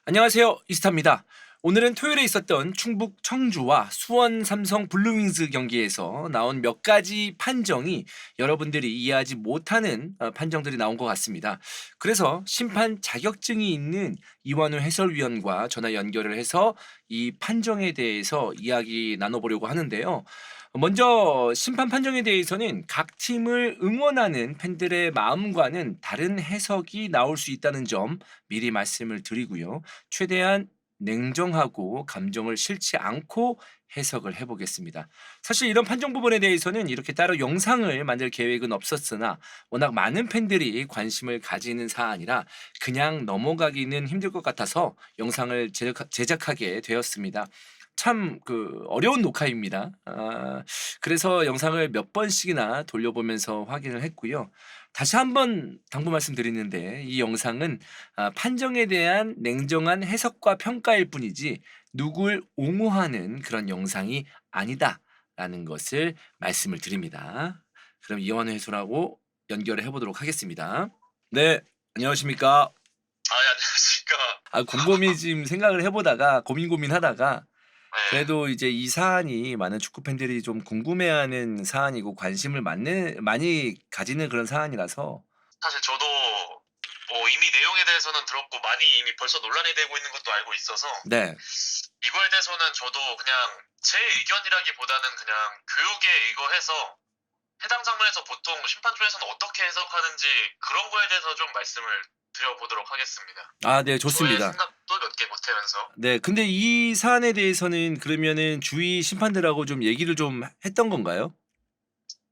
안녕하세요. 이스타입니다. 오늘은 토요일에 있었던 충북 청주와 수원 삼성 블루윙즈 경기에서 나온 몇 가지 판정이 여러분들이 이해하지 못하는 판정들이 나온 것 같습니다. 그래서 심판 자격증이 있는 이완우 해설위원과 전화 연결을 해서 이 판정에 대해서 이야기 나눠보려고 하는데요. 먼저 심판 판정에 대해서는 각 팀을 응원하는 팬들의 마음과는 다른 해석이 나올 수 있다는 점 미리 말씀을 드리고요. 최대한 냉정하고 감정을 싫지 않고 해석을 해보겠습니다. 사실 이런 판정 부분에 대해서는 이렇게 따로 영상을 만들 계획은 없었으나 워낙 많은 팬들이 관심을 가지는 사안이라 그냥 넘어가기는 힘들 것 같아서 영상을 제작하게 되었습니다. 참 어려운 녹화입니다. 그래서 영상을 몇 번씩이나 돌려보면서 확인을 했고요. 다시 한번 당부 말씀드리는데 이 영상은 판정에 대한 냉정한 해석과 평가일 뿐이지 누굴 옹호하는 그런 영상이 아니다라는 것을 말씀을 드립니다. 그럼 이완우 해설하고 연결을 해보도록 하겠습니다. 네, 안녕하십니까? 예, 안녕하십니까. 곰곰이 지금 생각을 해보다가 고민하다가 네. 그래도 이제 이 사안이 많은 축구 팬들이 좀 궁금해하는 사안이고 관심을 많이 가지는 그런 사안이라서. 사실 저도 이미 내용에 대해서는 들었고 많이 이미 벌써 논란이 되고 있는 것도 알고 있어서 네. 이거에 대해서는 저도 그냥 제 의견이라기보다는 그냥 교육에 의거해서 해당 장면에서 보통 심판 쪽에서는 어떻게 해석하는지 그런 거에 대해서 좀 말씀을 드려보도록 하겠습니다. 네, 저의 좋습니다. 생각도 몇 개 보태면서. 네, 근데 이 사안에 대해서는 그러면은 주위 심판들하고 좀 얘기를 좀 했던 건가요?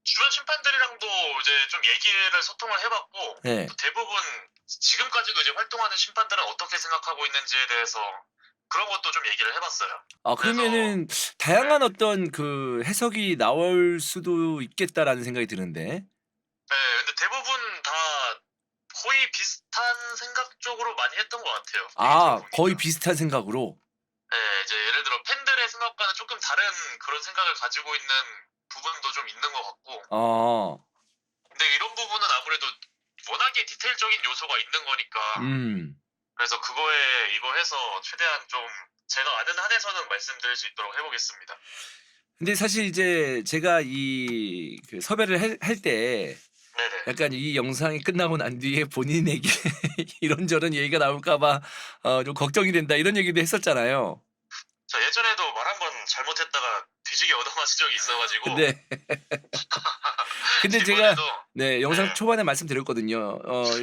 주변 심판들이랑도 이제 좀 얘기를 소통을 해봤고 네. 또 대부분 지금까지도 이제 활동하는 심판들은 어떻게 생각하고 있는지에 대해서 그런 것도 좀 얘기를 해봤어요. 그래서 그러면은 다양한 어떤 그 해석이 나올 수도 있겠다라는 생각이 드는데. 네, 근데 대부분 다 거의 비슷한 생각 쪽으로 많이 했던 것 같아요. 데이터를 보니까. 거의 비슷한 생각으로. 네, 이제 예를 들어 팬들의 생각과는 조금 다른 그런 생각을 가지고 있는 부분도 좀 있는 것 같고. 아. 근데 이런 부분은 아무래도 워낙에 디테일적인 요소가 있는 거니까. 음. 그래서 그거에 이거 해서 최대한 좀 제가 아는 한에서는 말씀드릴 수 있도록 해보겠습니다. 근데 사실 이제 제가 섭외를 할 때 네네. 약간 이 영상이 끝나고 난 뒤에 본인에게 이런저런 얘기가 나올까 봐 좀 걱정이 된다 이런 얘기도 했었잖아요. 저 예전에도 말 한 번 잘못했다가 뒤지게 얻어맞은 적이 있어가지고. 근데 제가 이번에도. 네, 영상 네. 초반에 말씀드렸거든요.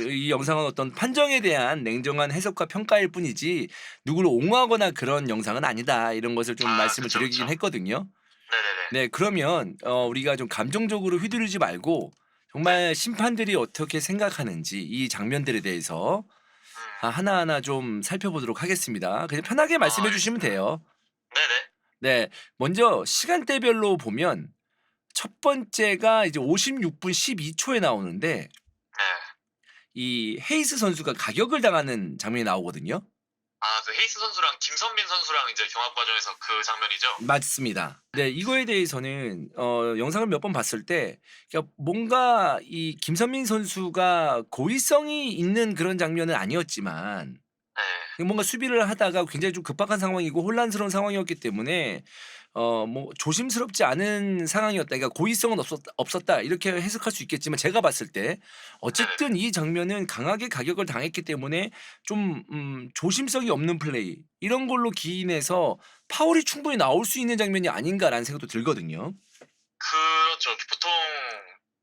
이 영상은 어떤 판정에 대한 냉정한 해석과 평가일 뿐이지 누구를 옹호하거나 그런 영상은 아니다. 이런 것을 좀 말씀을 그쵸, 그쵸. 드리긴 했거든요. 네네네. 네, 그러면 우리가 좀 감정적으로 휘두르지 말고 네. 정말 심판들이 어떻게 생각하는지 이 장면들에 대해서 하나하나 좀 살펴보도록 하겠습니다. 그냥 편하게 말씀해 주시면 알겠습니다. 돼요. 네네. 네. 먼저 시간대별로 보면 첫 번째가 이제 56분 12초에 나오는데 네. 이 헤이스 선수가 가격을 당하는 장면이 나오거든요. 그 헤이스 선수랑 김선민 선수랑 이제 경합 과정에서 그 장면이죠? 맞습니다. 네, 이거에 대해서는 영상을 몇 번 봤을 때 그러니까 뭔가 이 김선민 선수가 고의성이 있는 그런 장면은 아니었지만 네. 뭔가 수비를 하다가 굉장히 좀 급박한 상황이고 혼란스러운 상황이었기 때문에 뭐 조심스럽지 않은 상황이었다. 그러니까 고의성은 없었다. 이렇게 해석할 수 있겠지만 제가 봤을 때 네네네. 어쨌든 이 장면은 강하게 가격을 당했기 때문에 좀 조심성이 없는 플레이 이런 걸로 기인해서 파울이 충분히 나올 수 있는 장면이 아닌가라는 생각도 들거든요. 그렇죠. 보통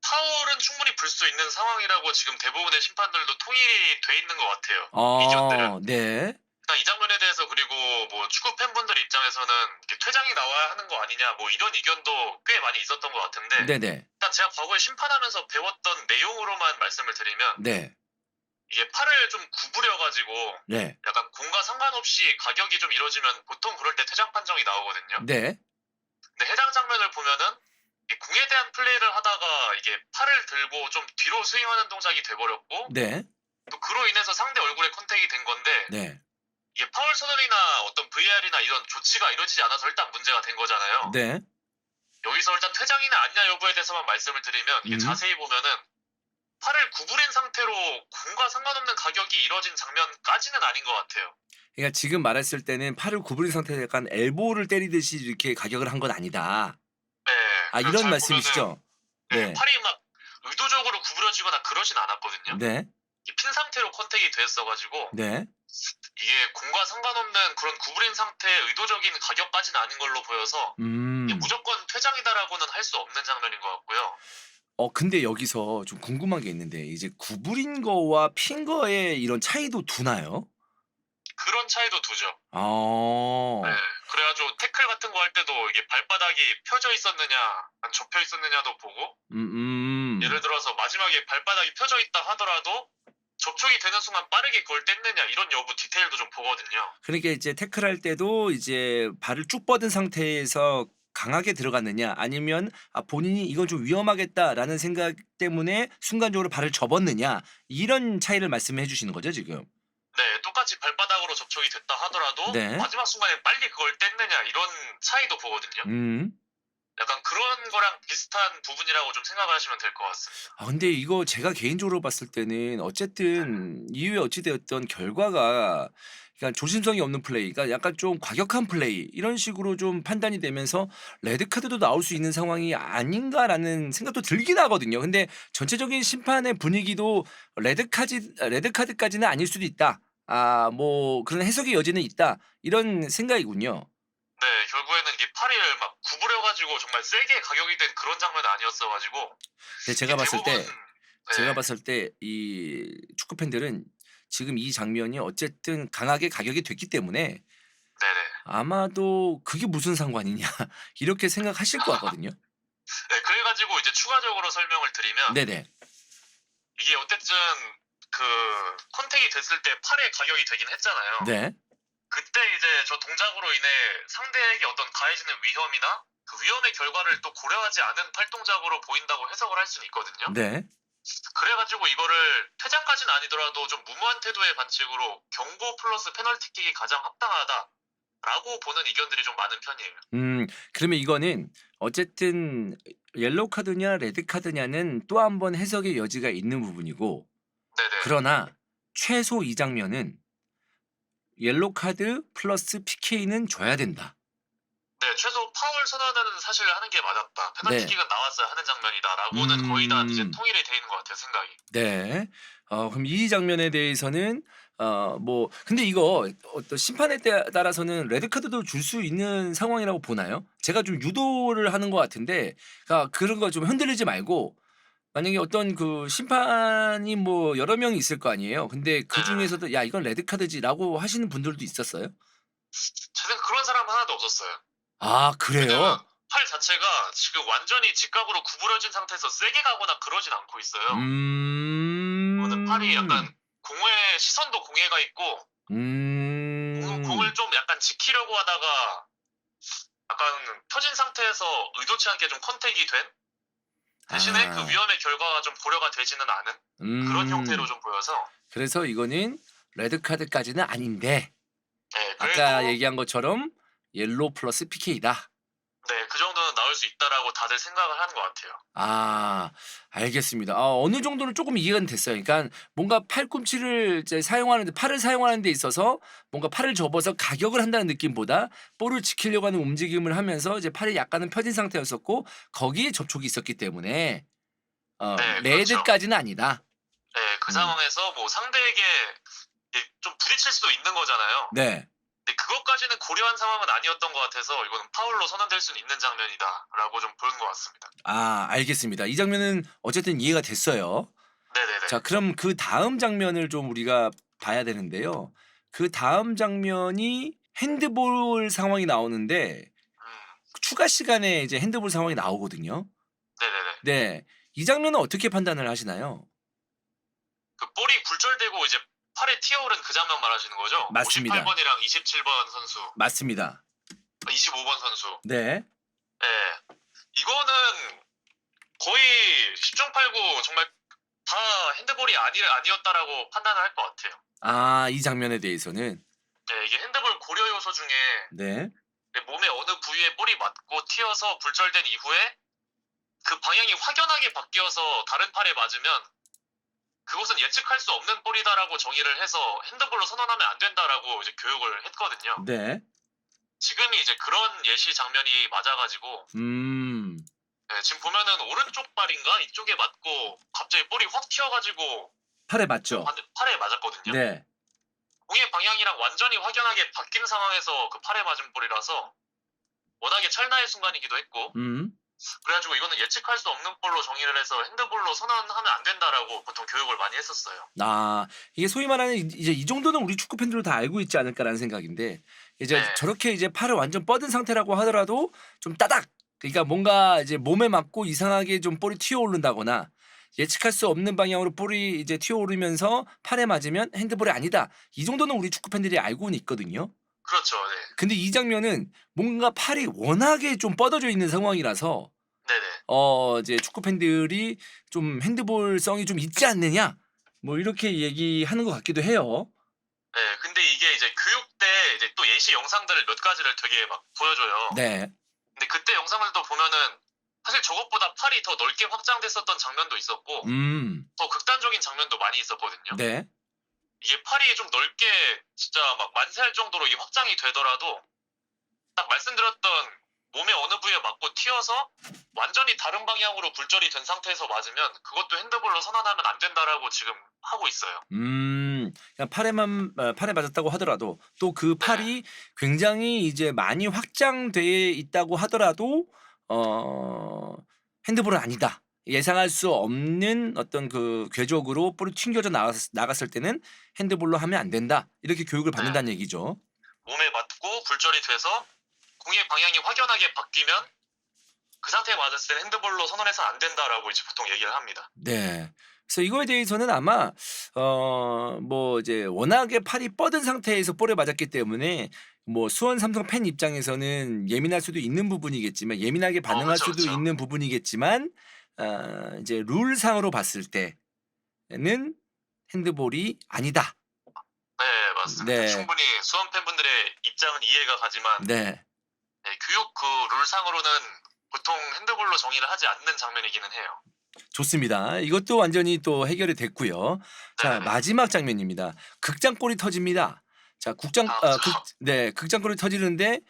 파울은 충분히 불 수 있는 상황이라고 지금 대부분의 심판들도 통일이 돼 있는 것 같아요. 의견들은. 네. 일단 이 장면에 대해서 그리고 뭐 축구 팬분들 입장에서는 이렇게 퇴장이 나와야 하는 거 아니냐 뭐 이런 의견도 꽤 많이 있었던 것 같은데 네네. 일단 제가 과거에 심판하면서 배웠던 내용으로만 말씀을 드리면 네. 이게 팔을 좀 구부려 가지고 네. 약간 공과 상관없이 가격이 좀 이뤄지면 보통 그럴 때 퇴장 판정이 나오거든요. 네. 근데 해당 장면을 보면은 이 공에 대한 플레이를 하다가 이게 팔을 들고 좀 뒤로 스윙하는 동작이 돼 버렸고 네. 또 그로 인해서 상대 얼굴에 컨택이 된 건데 네. 이게 파울 선언이나 어떤 VR이나 이런 조치가 이루어지지 않아서 일단 문제가 된 거잖아요. 네. 여기서 일단 퇴장이냐 아니냐 여부에 대해서만 말씀을 드리면 이게 자세히 보면은 팔을 구부린 상태로 공과 상관없는 가격이 이뤄진 장면까지는 아닌 것 같아요. 그러니까 지금 말했을 때는 팔을 구부린 상태에서 약간 엘보를 때리듯이 이렇게 가격을 한 건 아니다. 네, 아 그 이런 잘 보면은 말씀이시죠? 네, 네. 팔이 막 의도적으로 구부러지거나 그러진 않았거든요. 네. 이핀 상태로 컨택이 됐어가지고 네. 이게 공과 상관없는 그런 구부린 상태의 의도적인 가격까지는 아닌 걸로 보여서 이게 음. 무조건 퇴장이다라고는 할 수 없는 장면인 것 같고요. 근데 여기서 좀 궁금한 게 있는데 이제 구부린 거와 핀 거의 이런 차이도 두나요? 그런 차이도 두죠. 네. 어. 그래가지고 태클 같은 거 할 때도 이게 발바닥이 펴져 있었느냐, 안 접혀 있었느냐도 보고, 예를 들어서 마지막에 발바닥이 펴져 있다 하더라도 접촉이 되는 순간 빠르게 그걸 뗐느냐, 이런 여부 디테일도 좀 보거든요. 그러니까 이제 태클할 때도 이제 발을 쭉 뻗은 상태에서 강하게 들어갔느냐 아니면 본인이 '이건 좀 위험하겠다.'라는 생각 때문에 순간적으로 발을 접었느냐 이런 차이를 말씀해 주시는 거죠 지금? 네, 똑같이 발바닥으로 접촉이 됐다 하더라도 네. 마지막 순간에 빨리 그걸 뗐느냐, 이런 차이도 보거든요. 음. 약간 그런 거랑 비슷한 부분이라고 좀 생각을 하시면 될 것 같습니다. 근데 이거 제가 개인적으로 봤을 때는 어쨌든 이후에 어찌 되었던 결과가 그러니까 조심성이 없는 플레이 그러니까 약간 좀 과격한 플레이 이런 식으로 좀 판단이 되면서 '레드카드도 나올 수 있는 상황이 아닌가.'라는 생각도 들긴 하거든요. 근데 전체적인 심판의 분위기도 '레드카드까지는 아닐 수도 있다. 뭐 그런 해석의 여지는 있다.' 이런 생각이군요. 네, 결국에는 이게 팔을 막 구부려가지고 정말 세게 가격이 된 그런 장면은 아니었어가지고 근데 이게 제가 봤을 대부분 때 제가 네, 봤을 때 이 축구 팬들은 지금 이 장면이 어쨌든 강하게 가격이 됐기 때문에 네네. 아마도 '그게 무슨 상관이냐.' 이렇게 생각하실 것 같거든요. 네, 그래가지고 이제 추가적으로 설명을 드리면 네네. 이게 어쨌든 그 컨택이 됐을 때 팔의 가격이 되긴 했잖아요. 네. 그때 이제 저 동작으로 인해 상대에게 어떤 가해지는 위험이나 그 위험의 결과를 또 고려하지 않은 팔동작으로 보인다고 해석을 할 수는 있거든요. 네. 그래가지고 이거를 퇴장까지는 아니더라도 좀 무모한 태도의 반칙으로 경고 플러스 페널티킥이 가장 합당하다라고 보는 의견들이 좀 많은 편이에요. 그러면 이거는 어쨌든 옐로우 카드냐 레드 카드냐는 또 한 번 해석의 여지가 있는 부분이고 네네. 그러나 최소 이 장면은 옐로우 카드 플러스 PK는 줘야 된다. 네, 최소 파울 선언은 사실 하는 게 맞았다. 네. 페널티킥은 나왔어야 하는 장면이다라고는 거의 다 이제 음. 통일이 돼 있는 것 같아요, 생각이. 네. 그럼 이 장면에 대해서는 뭐 근데 이거 어떤 심판에 따라서는 레드 카드도 줄 수 있는 상황이라고 보나요? 제가 좀 유도를 하는 것 같은데 그러니까 그런 거 좀 흔들리지 말고 만약에 어떤 그 심판이 뭐 여러 명이 있을 거 아니에요. 근데 네네네. 그중에서도 "야 이건 레드 카드지."라고 하시는 분들도 있었어요? 제 생각 그런 사람 하나도 없었어요. 왜냐면 그래요? 팔 자체가 지금 완전히 직각으로 구부러진 상태에서 세게 가거나 그러진 않고 있어요. 이거는 팔이 음. 약간 공에 시선도 공에가 있고 음. 공을 좀 약간 지키려고 하다가 약간 펴진 상태에서 의도치 않게 좀 컨택이 된 대신에 그 아. 위험의 결과가 좀 고려가 되지는 않은 그런 형태로 음. 좀 보여서 그래서 이거는 레드 카드까지는 아닌데 네, 아까 그래도 얘기한 것처럼 옐로우 플러스 PK다. 네, 그 정도는 나올 수 있다라고 다들 생각을 하는 것 같아요. 알겠습니다. 어느 정도는 쪼끔 이해는 됐어요. 그러니까 뭔가 팔꿈치를 이제 사용하는 데 팔을 사용하는 데 있어서 뭔가 팔을 접어서 가격을 한다는 느낌보다 볼을 지키려고 하는 움직임을 하면서 이제 팔이 약간은 펴진 상태였었고 거기에 접촉이 있었기 때문에 네, 그렇죠. 레드까지는 아니다. 네, 그 음. 상황에서 뭐 상대에게 이제 좀 부딪힐 수도 있는 거잖아요. 네. 근데 그것까지는 고려한 상황은 아니었던 것 같아서 이거는 파울로 선언될 수는 있는 장면이다라고 좀 보는 것 같습니다. 알겠습니다. 이 장면은 어쨌든 이해가 됐어요. 네네네. 자 그럼 그다음 장면을 좀 우리가 봐야 되는데요. 그다음 장면이 핸드볼 상황이 나오는데 음, 추가 시간에 이제 핸드볼 상황이 나오거든요. 네네네. 네. 이 장면은 어떻게 판단을 하시나요? 그 볼이 굴절되고 이제 팔에 튀어오른 그 장면 말하시는 거죠? 맞습니다. 58번이랑 27번 선수, 맞습니다. 25번 선수. 네. 네. 이거는 거의 10중 8구 정말 다 핸드볼이 아니었다라고 판단을 할 것 같아요. 이 장면에 대해서는 네, 이게 핸드볼 고려 요소 중에 네. 몸의 어느 부위에 볼이 맞고 튀어서 굴절된 이후에 그 방향이 확연하게 바뀌어서 다른 팔에 맞으면 그것은 예측할 수 없는 볼이다라고 정의를 해서 핸드볼로 선언하면 안 된다라고 이제 교육을 했거든요. 네. 지금이 이제 그런 예시 장면이 맞아가지고 네, 지금 보면은 오른쪽 발인가 이쪽에 맞고 갑자기 볼이 확 튀어가지고 팔에 맞죠? 팔에 맞았거든요. 네. 공의 방향이랑 완전히 확연하게 바뀐 상황에서 그 팔에 맞은 볼이라서 워낙에 찰나의 순간이기도 했고 그래가지고 이거는 예측할 수 없는 볼로 정의를 해서 핸드볼로 선언하면 안 된다라고 보통 교육을 많이 했었어요. 아, 이게 소위 말하는 이제 이 정도는 우리 축구 팬들도 다 알고 있지 않을까라는 생각인데 이제 네. 저렇게 이제 팔을 완전 뻗은 상태라고 하더라도 좀 따닥 그러니까 뭔가 이제 몸에 맞고 이상하게 좀 볼이 튀어오른다거나 예측할 수 없는 방향으로 볼이 이제 튀어오르면서 팔에 맞으면 핸드볼이 아니다. 이 정도는 우리 축구 팬들이 알고는 있거든요. 그렇죠. 네. 근데 이 장면은 뭔가 팔이 워낙에 좀 뻗어져 있는 상황이라서 네네. 이제 축구 팬들이 좀 핸드볼성이 좀 있지 않느냐 뭐 이렇게 얘기하는 것 같기도 해요. 네, 근데 이게 이제 교육 때 이제 또 예시 영상들을 몇 가지를 되게 막 보여줘요. 네. 근데 그때 영상들도 보면은 사실 저것보다 팔이 더 넓게 확장됐었던 장면도 있었고 더 극단적인 장면도 많이 있었거든요. 네. 이게 팔이 좀 넓게 진짜 막 만세할 정도로 이게 확장이 되더라도 딱 말씀드렸던 몸의 어느 부위에 맞고 튀어서 완전히 다른 방향으로 굴절이 된 상태에서 맞으면 그것도 핸드볼로 선언하면 안 된다라고 지금 하고 있어요. 그냥 팔에 맞았다고 하더라도 또 그 팔이 굉장히 이제 많이 확장돼 있다고 하더라도 핸드볼은 아니다. 예상할 수 없는 어떤 그 궤적으로 볼이 튕겨져 나갔을 때는 핸드볼로 하면 안 된다. 이렇게 교육을 받는다는 얘기죠. 몸에 맞고 굴절이 돼서 공의 방향이 확연하게 바뀌면 그 상태에 맞았을 때 핸드볼로 선언해서 안 된다라고 이제 보통 얘기를 합니다. 네. 그래서 이거에 대해서는 아마 뭐 이제 워낙에 팔이 뻗은 상태에서 볼에 맞았기 때문에 뭐 수원 삼성 팬 입장에서는 예민할 수도 있는 부분이겠지만 예민하게 반응할 그쵸, 수도 그쵸. 있는 부분이겠지만 이제 룰상으로 봤을 때는 핸드볼이 아니다. 네, 맞습니다. 네. 충분히 수원 팬분들의 입장은 이해가 가지만 네. 교육 그 룰상으로는 보통 핸드볼로 정의를 하지 않는 장면이기는 해요. 좋습니다. 이것도 완전히 또 해결이 됐고요. 자, 네네네. 마지막 장면입니다. 극장골이 터집니다. 자, 극장골이 터지는데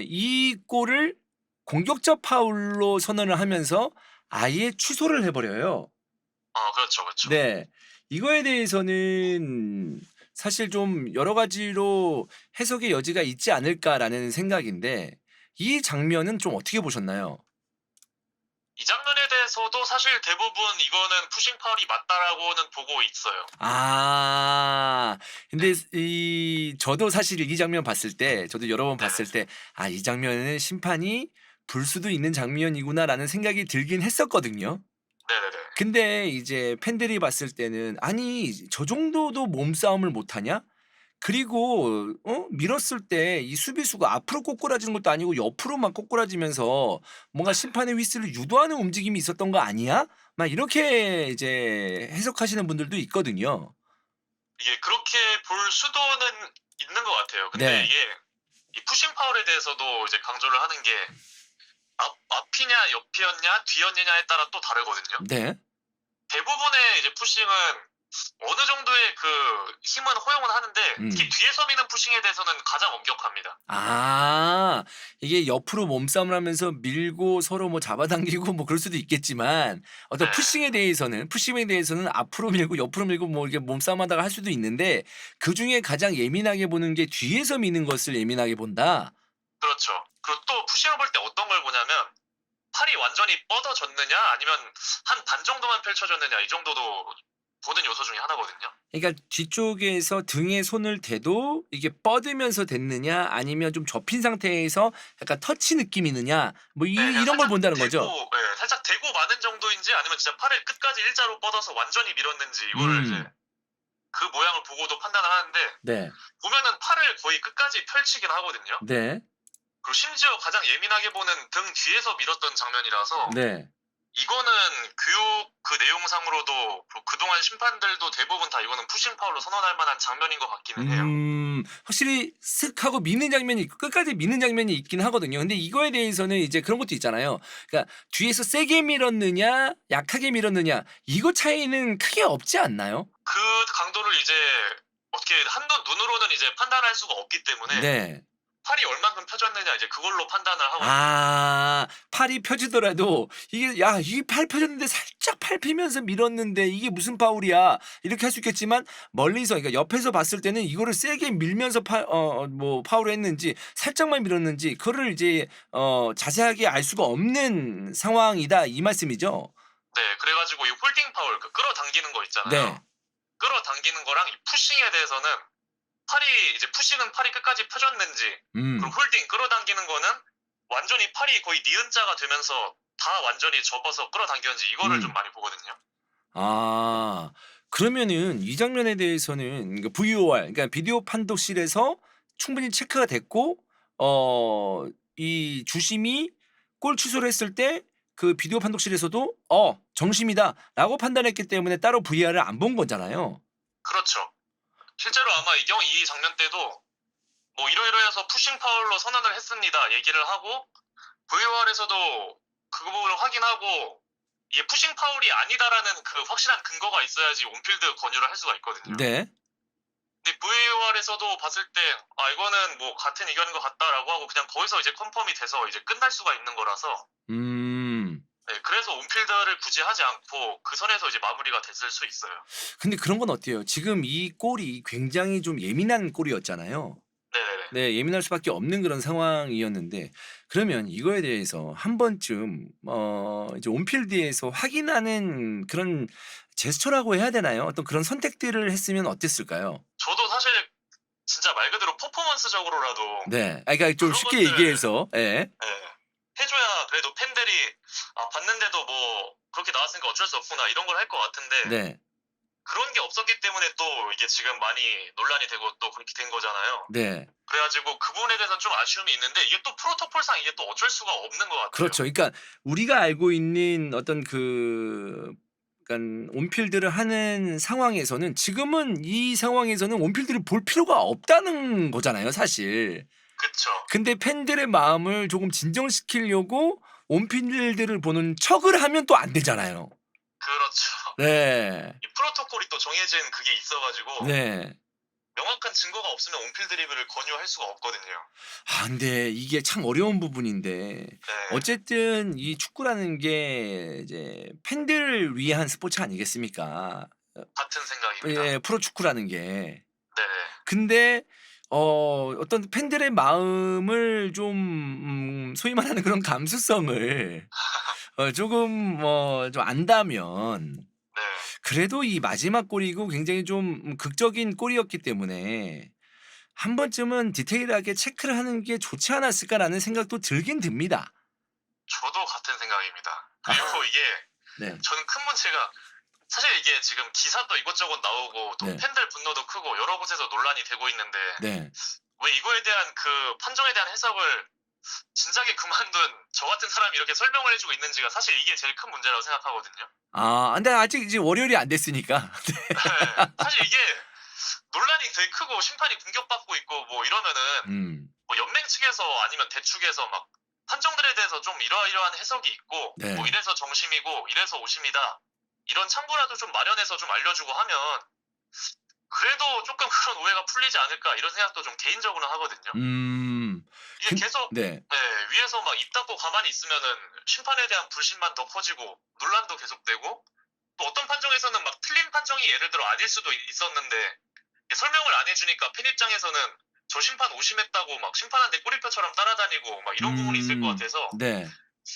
이 골을 공격적 파울로 선언을 하면서 아예 취소를 해버려요. 그렇죠, 그렇죠. 네, 이거에 대해서는 사실 좀 여러 가지로 해석의 여지가 있지 않을까라는 생각인데 이 장면은 좀 어떻게 보셨나요? 이 장면에 대해서도 사실 대부분 이거는 푸싱 파울이 맞다라고는 보고 있어요. 근데 저도 사실 이 장면 봤을 때 저도 여러 번 봤을 때 이 장면은 심판이 불 수도 있는 장면이구나라는 생각이 들긴 했었거든요. 네네네. 근데 이제 팬들이 봤을 때는 아니 저 정도도 몸싸움을 못하냐? 그리고 밀었을 때 이 수비수가 앞으로 꼬꾸라지는 것도 아니고 옆으로만 꼬꾸라지면서 뭔가 심판의 휘슬을 유도하는 움직임이 있었던 거 아니야? 막 이렇게 이제 해석하시는 분들도 있거든요. 이게 그렇게 볼 수도는 있는 것 같아요. 근데 네. 이게 이 푸싱 파울에 대해서도 이제 강조를 하는 게 앞이냐 옆이었냐 뒤였느냐에 따라 또 다르거든요. 네. 대부분의 이제 푸싱은 어느 정도의 그 힘은 허용은 하는데 특히 뒤에서 미는 푸싱에 대해서는 가장 엄격합니다. 이게 옆으로 몸싸움을 하면서 밀고 서로 뭐 잡아당기고 뭐 그럴 수도 있겠지만 어떤 네. 푸싱에 대해서는 앞으로 밀고 옆으로 밀고 뭐 이렇게 몸싸움하다가 할 수도 있는데 그중에 가장 예민하게 보는 게 뒤에서 미는 것을 예민하게 본다. 그렇죠. 그리고 또 푸싱을 볼 때 어떤 걸 보냐면 팔이 완전히 뻗어졌느냐 아니면 한 반 정도만 펼쳐졌느냐 이 정도도 보는 요소 중에 하나거든요. 그러니까 뒤쪽에서 등에 손을 대도 이게 뻗으면서 됐느냐 아니면 좀 접힌 상태에서 약간 터치 느낌이느냐 뭐 그냥 이런 걸 살짝 본다는 거죠. 네, 살짝 대고 마는 정도인지 아니면 진짜 팔을 끝까지 일자로 뻗어서 완전히 밀었는지 이거를 이제 그 모양을 보고도 판단을 하는데 네. 보면은 팔을 거의 끝까지 펼치긴 하거든요. 네. 그리고 심지어 가장 예민하게 보는 등 뒤에서 밀었던 장면이라서 네. 이거는 교육 그 내용상으로도 그동안 심판들도 대부분 다 이거는 푸싱 파울로 선언할 만한 장면인 것 같기는 해요. 확실히 슥 하고 미는 장면이 있고 끝까지 미는 장면이 있긴 하거든요. 근데 이거에 대해서는 이제 그런 것도 있잖아요. 그러니까 뒤에서 세게 밀었느냐 약하게 밀었느냐 이거 차이는 크게 없지 않나요? 그 강도를 이제 어떻게 눈으로는 이제 판단할 수가 없기 때문에 네. 팔이 얼만큼 펴졌느냐 이제 그걸로 판단을 하거든요. 아 팔이 펴지더라도 이게 '야 이 팔 펴졌는데 살짝 팔 피면서 밀었는데 이게 무슨 파울이야.' 이렇게 할 수 있겠지만 멀리서 그러니까 옆에서 봤을 때는 이거를 세게 밀면서 뭐 파울을 했는지 살짝만 밀었는지 그거를 이제 자세하게 알 수가 없는 상황이다 이 말씀이죠? 네, 그래가지고 이 홀딩 파울, 그 끌어당기는 거 있잖아요. 네. 끌어당기는 거랑 이 푸싱에 대해서는 이제 푸싱은 팔이 끝까지 펴졌는지, 음. 그리고 홀딩 끌어당기는 거는 완전히 팔이 거의 니은자가 되면서 다 완전히 접어서 끌어당겼는지 이거를 좀 많이 보거든요. 아. 그러면은 이 장면에 대해서는 그러니까 VOR 그러니까 비디오 판독실에서 충분히 체크가 됐고 이 주심이 골 취소를 했을 때 그 비디오 판독실에서도 '정심이다.'라고 판단했기 때문에 따로 VAR을 안 본 거잖아요. 그렇죠. 실제로 아마 이 장면 때도 뭐 이러이러해서 푸싱 파울로 선언을 했습니다 얘기를 하고, VOR에서도 그 부분을 확인하고 이게 푸싱 파울이 아니다라는 그 확실한 근거가 있어야지 온필드 권유를 할 수가 있거든요. 네. 근데 VAR에서도 봤을 때 이거는 뭐 같은 의견인 것 같다라고 하고 그냥 거기서 이제 컨펌이 돼서 이제 끝날 수가 있는 거라서, 음. 네, 그래서 온필드를 굳이 하지 않고 그 선에서 이제 마무리가 됐을 수 있어요. 근데 그런 건 어때요? 지금 이 골이 굉장히 좀 예민한 골이었잖아요. 네네네. 네. 예민할 수밖에 없는 그런 상황이었는데 그러면 이거에 대해서 한 번쯤 이제 온필드에서 확인하는 그런 제스처라고 해야 되나요? 어떤 그런 선택들을 했으면 어땠을까요? 저도 사실 진짜 말 그대로 퍼포먼스적으로라도 네. 그러니까 좀 그런 쉽게 것들, 얘기해서 예. 해줘야 그래도 팬들이 봤는데도 뭐 그렇게 나왔으니까 어쩔 수 없구나 이런 걸 할 것 같은데, 네. 그런 게 없었기 때문에 또 이게 지금 많이 논란이 되고 또 그렇게 된 거잖아요. 네. 그래가지고 그 부분에 대해서 좀 아쉬움이 있는데 이게 또 프로토콜상 이게 또 어쩔 수가 없는 것 같아요. 그렇죠. 그러니까 우리가 알고 있는 어떤 그 그러니까 온필드를 하는 상황에서는 지금은 이 상황에서는 온필드를 볼 필요가 없다는 거잖아요, 사실. 그쵸. 근데 팬들의 마음을 조금 진정시키려고 온필드를 보는 척을 하면 또 안 되잖아요. 그렇죠. 네. 이 프로토콜이 또 정해진 그게 있어가지고 네. 명확한 증거가 없으면 온필드 리뷰를 권유할 수가 없거든요. 근데 이게 참 어려운 부분인데 네. 어쨌든 이 축구라는 게 이제 팬들을 위한 스포츠 아니겠습니까? 같은 생각입니다. 예, 프로축구라는 게. 네네. 근데 어떤 팬들의 마음을 좀 소위 말하는 그런 감수성을 조금 좀 안다면 네. 그래도 이 마지막 골이고 굉장히 좀 극적인 골이었기 때문에 한 번쯤은 디테일하게 체크를 하는 게 좋지 않았을까라는 생각도 들긴 듭니다. 저도 같은 생각입니다. 그리고 이게 네. 저는 큰 문제가 사실 이게 지금 기사도 이것저것 나오고 또 네. 팬들 분노도 크고 여러 곳에서 논란이 되고 있는데 네. 왜 이거에 대한 그 판정에 대한 해석을 진작에 그만둔 저 같은 사람이 이렇게 설명을 해주고 있는지가 사실 이게 제일 큰 문제라고 생각하거든요. 근데 아직 이제 월요일이 안 됐으니까. 네. 사실 이게 논란이 되게 크고 심판이 공격받고 있고 뭐 이러면은 음. 뭐 연맹 측에서 아니면 대축에서 막 판정들에 대해서 좀 이러이러한 해석이 있고 네. 뭐 이래서 정심이고 이래서 오심이다 이런 창구라도 좀 마련해서 좀 알려주고 하면 그래도 조금 그런 오해가 풀리지 않을까 이런 생각도 좀 개인적으로 하거든요. 이게 계속 네. 위에서 막 입 닫고 가만히 있으면은 심판에 대한 불신만 더 커지고 논란도 계속되고 또 어떤 판정에서는 막 틀린 판정이 예를 들어 아닐 수도 있었는데 설명을 안 해주니까 팬 입장에서는 저 심판 오심했다고 막 심판한테 꼬리표처럼 따라다니고 막 이런 부분이 있을 것 같아서 네.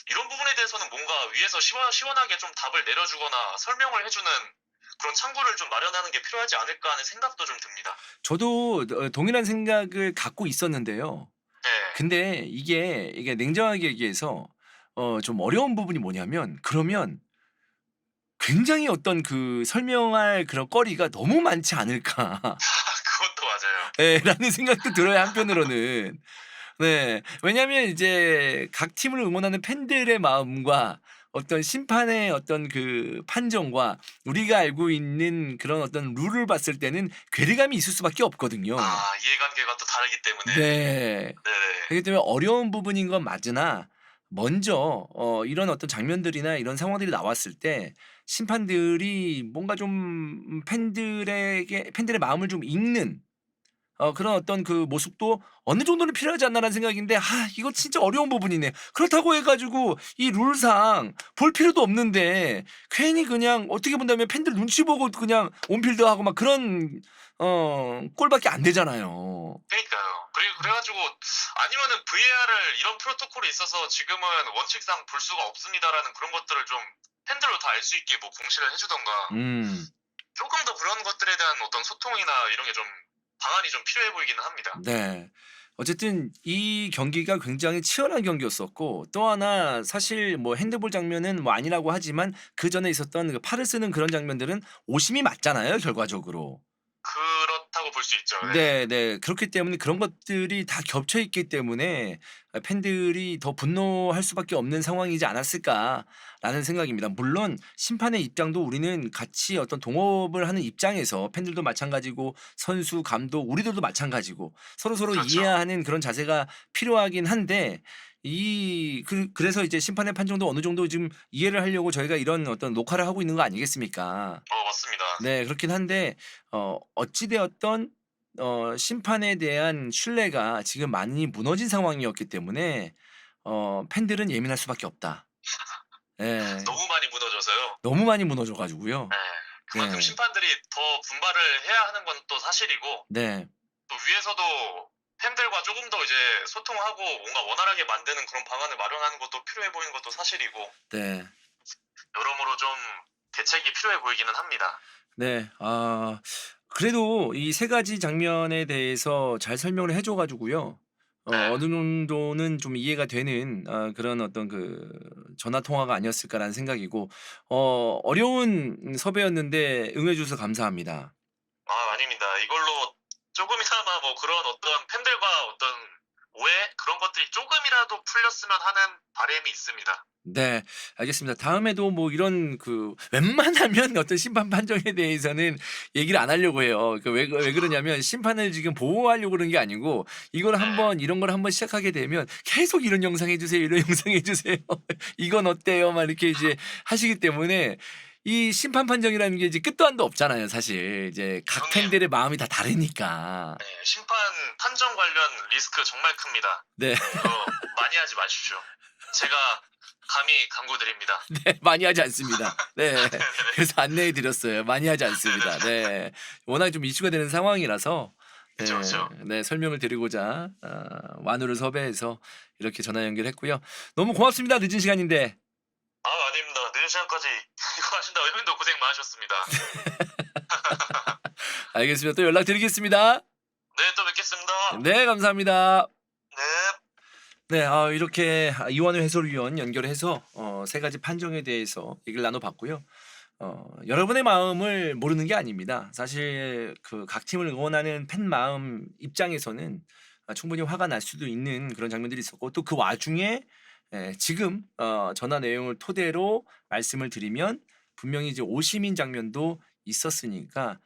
이런 부분에 대해서는 뭔가 위에서 시원하게 좀 답을 내려주거나 설명을 해주는 그런 창구를 좀 마련하는 게 필요하지 않을까 하는 생각도 좀 듭니다. 저도 동일한 생각을 갖고 있었는데요. 네. 근데 이게 냉정하게 얘기해서 좀 어려운 부분이 뭐냐면 그러면 굉장히 어떤 그 설명할 그런 거리가 너무 많지 않을까. 그것도 맞아요. 예, 라는 생각도 들어요, 한편으로는. 네. 왜냐면 이제 각 팀을 응원하는 팬들의 마음과 어떤 심판의 어떤 그 판정과 우리가 알고 있는 그런 어떤 룰을 봤을 때는 괴리감이 있을 수밖에 없거든요. 이해관계가 또 다르기 때문에. 네. 네네. 그렇기 때문에 어려운 부분인 건 맞으나 먼저 이런 어떤 장면들이나 이런 상황들이 나왔을 때 심판들이 뭔가 좀 팬들의 마음을 좀 읽는 그런 어떤 그 모습도 어느 정도는 필요하지 않나라는 생각인데 이거 진짜 어려운 부분이네. 그렇다고 해 가지고 이 룰상 볼 필요도 없는데 괜히 그냥 어떻게 본다면 팬들 눈치 보고 그냥 온필드하고 막 그런 꼴밖에 안 되잖아요. 그러니까요. 그리고 그래가지고 아니면은 VAR을 이런 프로토콜이 있어서 지금은 원칙상 볼 수가 없습니다라는 그런 것들을 좀 팬들로 다 알 수 있게 뭐 공시를 해주던가 음. 조금 더 그런 것들에 대한 어떤 소통이나 이런 게 좀 방안이 좀 필요해 보이기는 합니다. 네. 어쨌든 이 경기가 굉장히 치열한 경기였었고 또 하나 사실 뭐 핸드볼 장면은 뭐 아니라고 하지만 그전에 있었던 그 팔을 쓰는 그런 장면들은 오심이 맞잖아요, 결과적으로. 그렇다고 볼 수 있죠. 네. 네네. 그렇기 때문에 그런 것들이 다 겹쳐 있기 때문에 팬들이 더 분노할 수밖에 없는 상황이지 않았을까라는 생각입니다. 물론 심판의 입장도 우리는 같이 어떤 동업을 하는 입장에서 팬들도 마찬가지고 선수, 감독, 우리들도 마찬가지고 서로서로 그렇죠. 이해하는 그런 자세가 필요하긴 한데 그래서 이제 심판의 판정도 어느 정도 지금 이해를 하려고 저희가 이런 어떤 녹화를 하고 있는 거 아니겠습니까? 맞습니다. 네. 그렇긴 한데 어찌 되었던 심판에 대한 신뢰가 지금 많이 무너진 상황이었기 때문에 팬들은 예민할 수밖에 없다. 예. 너무 많이 무너져서요. 너무 많이 무너져 가지고요. 네. 그만큼 네. 심판들이 더 분발을 해야 하는 건 또 사실이고 네. 또 위에서도 팬들과 조금 더 이제 소통하고 뭔가 원활하게 만드는 그런 방안을 마련하는 것도 필요해 보이는 것도 사실이고 네. 여러모로 좀 대책이 필요해 보이기는 합니다. 네. 그래도 이 세 가지 장면에 대해서 잘 설명을 해줘 가지고요. 네. 어느 정도는 좀 이해가 되는 그런 어떤 전화 통화가 아니었을까라는 생각이고 어려운 섭외였는데 응해 주셔서 감사합니다. 아닙니다. 이걸로 조금이나마 뭐 그런 어떤 팬들과 어떤 오해 그런 것들이 조금이라도 풀렸으면 하는 바람이 있습니다. 네. 알겠습니다. 다음에도 뭐 이런 웬만하면 어떤 심판 판정에 대해서는 얘기를 안 하려고 해요. 왜 그러냐면 심판을 지금 보호하려고 그러는 게 아니고 네. 이런 걸 한번 시작하게 되면 계속 "이런 영상 해 주세요. 이런 영상 해 주세요. 이건 어때요?" 막 이렇게 이제 하시기 때문에 이 심판 판정이라는 게 이제 끝도 한도 없잖아요, 사실. 이제 각 형님, 팬들의 마음이 다 다르니까. 네, 심판 판정 관련 리스크 정말 큽니다. 네. 이거 많이 하지 마십시오. 제가 감히 강구드립니다. 네. 많이 하지 않습니다. 네. 그래서 안내해 드렸어요. 많이 하지 않습니다. 네. 워낙 좀 이슈가 되는 상황이라서 그쵸, 네. 그쵸. 네. 설명을 드리고자 완우를 섭외해서 이렇게 전화 연결했고요. 너무 고맙습니다. 늦은 시간인데. 아닙니다. 늦은 시간까지 이거 하신다고 형님도 고생 많으셨습니다. 알겠습니다. 또 연락드리겠습니다. 네, 또 뵙겠습니다. 네. 감사합니다. 네. 네. 이렇게 이완우 해설위원 연결해서 세 가지 판정에 대해서 얘기를 나눠 봤고요. 여러분의 마음을 모르는 게 아닙니다. 사실 각 팀을 응원하는 팬 마음 입장에서는 충분히 화가 날 수도 있는 그런 장면들이 있었고 또 그 와중에 지금 전화 내용을 토대로 말씀을 드리면 분명히 이제 오심인 장면도 있었으니까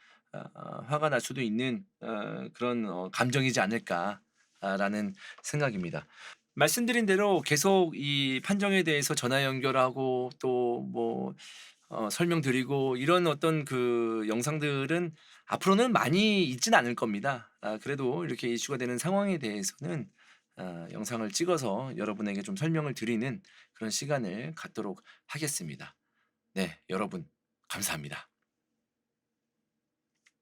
화가 날 수도 있는 그런 감정이지 않을까라는 생각입니다. 말씀드린 대로 계속 이 판정에 대해서 전화 연결하고 또 뭐 설명드리고 이런 어떤 영상들은 앞으로는 많이 있진 않을 겁니다. 그래도 이렇게 이슈가 되는 상황에 대해서는 영상을 찍어서 여러분에게 좀 설명을 드리는 그런 시간을 갖도록 하겠습니다. 네, 여러분 감사합니다.